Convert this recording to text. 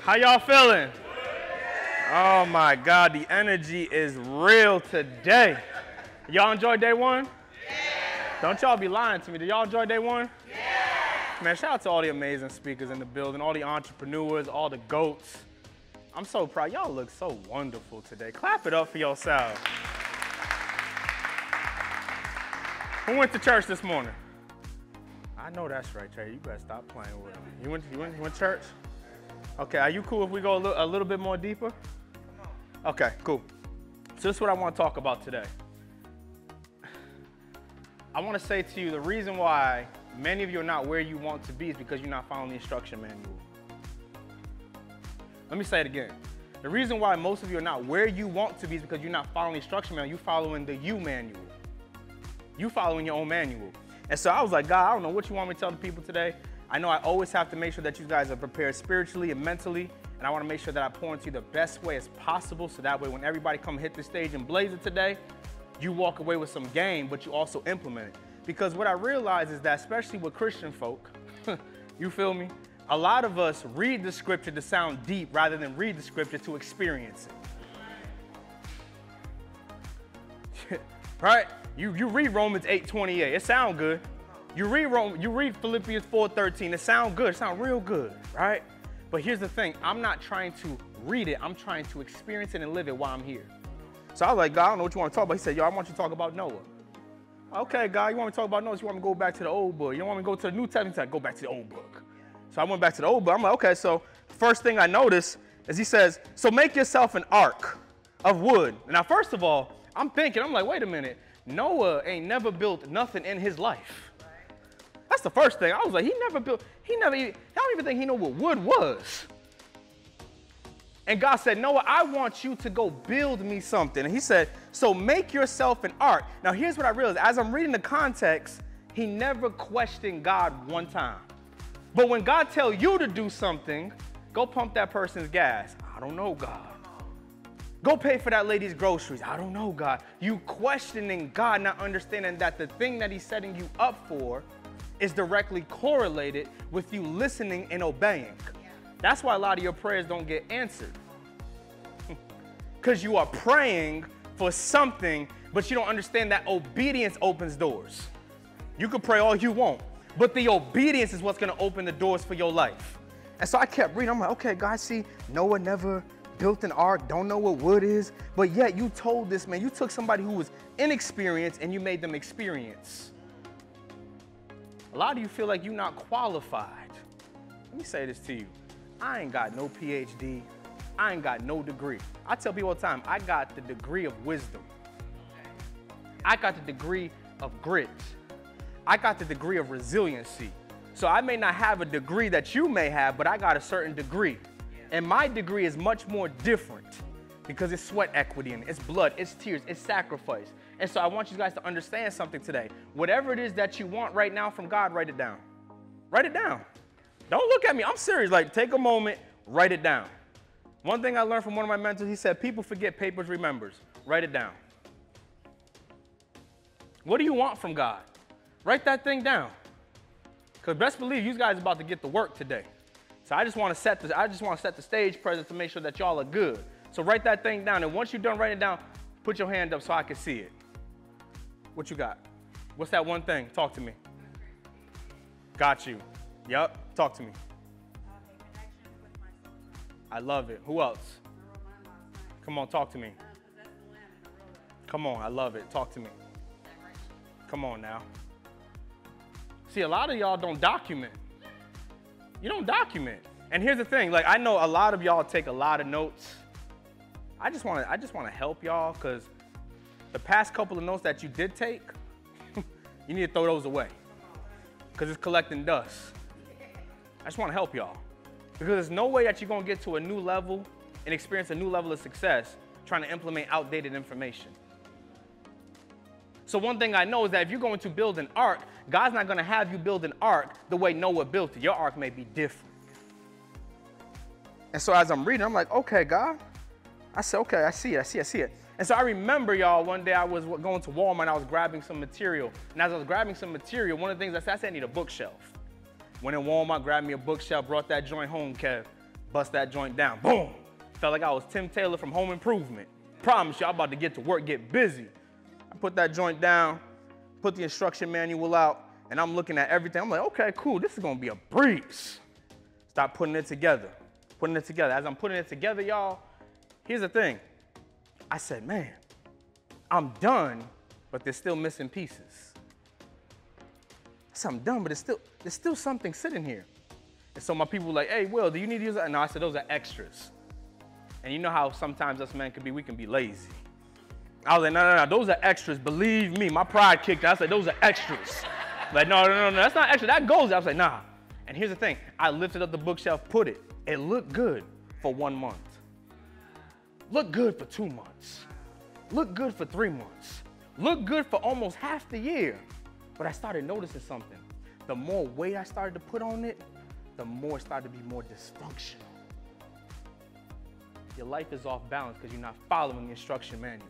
How y'all feeling? Oh my God, the energy is real today. Y'all enjoy day one? Yeah. Don't y'all be lying to me. Did y'all enjoy day one? Yeah. Man, shout out to all the amazing speakers in the building, all the entrepreneurs, all the GOATs. I'm so proud. Y'all look so wonderful today. Clap it up for yourselves. Who went to church this morning? I know that's right, Trey. You better stop playing with them. You went to church? Okay, are you cool if we go a little bit more deeper? Okay, cool. So this is what I want to talk about today. I want to say to you, the reason why many of you are not where you want to be is because you're not following the instruction manual. Let me say it again. The reason why most of you are not where you want to be is because you're not following the instruction manual. You're following the you manual. You following your own manual. And so I was like, God, I don't know what you want me to tell the people today. I know I always have to make sure that you guys are prepared spiritually and mentally, and I want to make sure that I pour into you the best way as possible, so that way when everybody come hit the stage and blaze it today, you walk away with some game, but you also implement it. Because what I realize is that, especially with Christian folk, you feel me? A lot of us read the scripture to sound deep rather than read the scripture to experience it. Right? You read Romans 8:28, it sounds good. You read Philippians 4:13, it sounds good, it sounds real good, right? But here's the thing, I'm not trying to read it, I'm trying to experience it and live it while I'm here. So I was like, God, I don't know what you want to talk about. He said, yo, I want you to talk about Noah. Okay, God, you want me to talk about Noah? You want me to go back to the old book? You don't want me to go to the New Testament? He said, go back to the old book. So I went back to the old book. I'm like, okay, so first thing I noticed is he says, so make yourself an ark of wood. Now, first of all, I'm like, wait a minute. Noah ain't never built nothing in his life. That's the first thing. I was like, I don't even think he knew what wood was. And God said, Noah, I want you to go build me something. And he said, so make yourself an ark. Now, here's what I realized. As I'm reading the context, he never questioned God one time. But when God tells you to do something, go pump that person's gas. I don't know, God. Go pay for that lady's groceries. I don't know, God. You questioning God, not understanding that the thing that he's setting you up for is directly correlated with you listening and obeying. That's why a lot of your prayers don't get answered. Because you are praying for something, but you don't understand that obedience opens doors. You can pray all you want, but the obedience is what's going to open the doors for your life. And so I kept reading. I'm like, okay, God, see, Noah never built an ark, don't know what wood is, but yet you told this man, you took somebody who was inexperienced and you made them experience. A lot of you feel like you're not qualified. Let me say this to you. I ain't got no PhD. I ain't got no degree. I tell people all the time, I got the degree of wisdom. I got the degree of grit. I got the degree of resiliency. So I may not have a degree that you may have, but I got a certain degree. And my degree is much more different because it's sweat equity and it's blood, it's tears, it's sacrifice. And so I want you guys to understand something today. Whatever it is that you want right now from God, write it down. Write it down. Don't look at me. I'm serious. Like, take a moment, write it down. One thing I learned from one of my mentors, he said, people forget, papers remembers. Write it down. What do you want from God? Write that thing down. Because best believe you guys are about to get to work today. So I just want to set the stage present to make sure that y'all are good. So write that thing down. And once you're done writing it down, put your hand up so I can see it. What you got? What's that one thing? Talk to me. Got you. Yep. Talk to me. I love it. Who else? Come on, talk to me. Come on, I love it. Talk to me. Come on now. See, a lot of y'all don't document. You don't document. And here's the thing, like, I know a lot of y'all take a lot of notes. I just want to help y'all, because the past couple of notes that you did take, you need to throw those away, because it's collecting dust. I just want to help y'all, because there's no way that you're going to get to a new level and experience a new level of success trying to implement outdated information. So one thing I know is that if you're going to build an ark, God's not going to have you build an ark the way Noah built it. Your ark may be different. And so as I'm reading, I'm like, okay, God. I said, okay, I see it. And so I remember, y'all, one day I was going to Walmart and I was grabbing some material. And as I was grabbing some material, one of the things I said, I need a bookshelf. Went in Walmart, grabbed me a bookshelf, brought that joint home, Kev. Bust that joint down, boom. Felt like I was Tim Taylor from Home Improvement. Promise you, I'm about to get to work, get busy. I put that joint down, put the instruction manual out, and I'm looking at everything. I'm like, okay, cool, this is gonna be a breeze. Start putting it together. As I'm putting it together, y'all, here's the thing. I said, man, I'm done, but there's still missing pieces. I said, I'm done, but there's still something sitting here. And so my people were like, hey, Will, do you need to use that? No, I said, those are extras. And you know how sometimes us men we can be lazy. I was like, no, those are extras. Believe me, my pride kicked in. I said, those are extras. Like, no, that's not extra. That goes. I was like, nah. And here's the thing. I lifted up the bookshelf, put it. It looked good for 1 month. Looked good for 2 months. Looked good for 3 months. Looked good for almost half the year. But I started noticing something. The more weight I started to put on it, the more it started to be more dysfunctional. Your life is off balance because you're not following the instruction manual.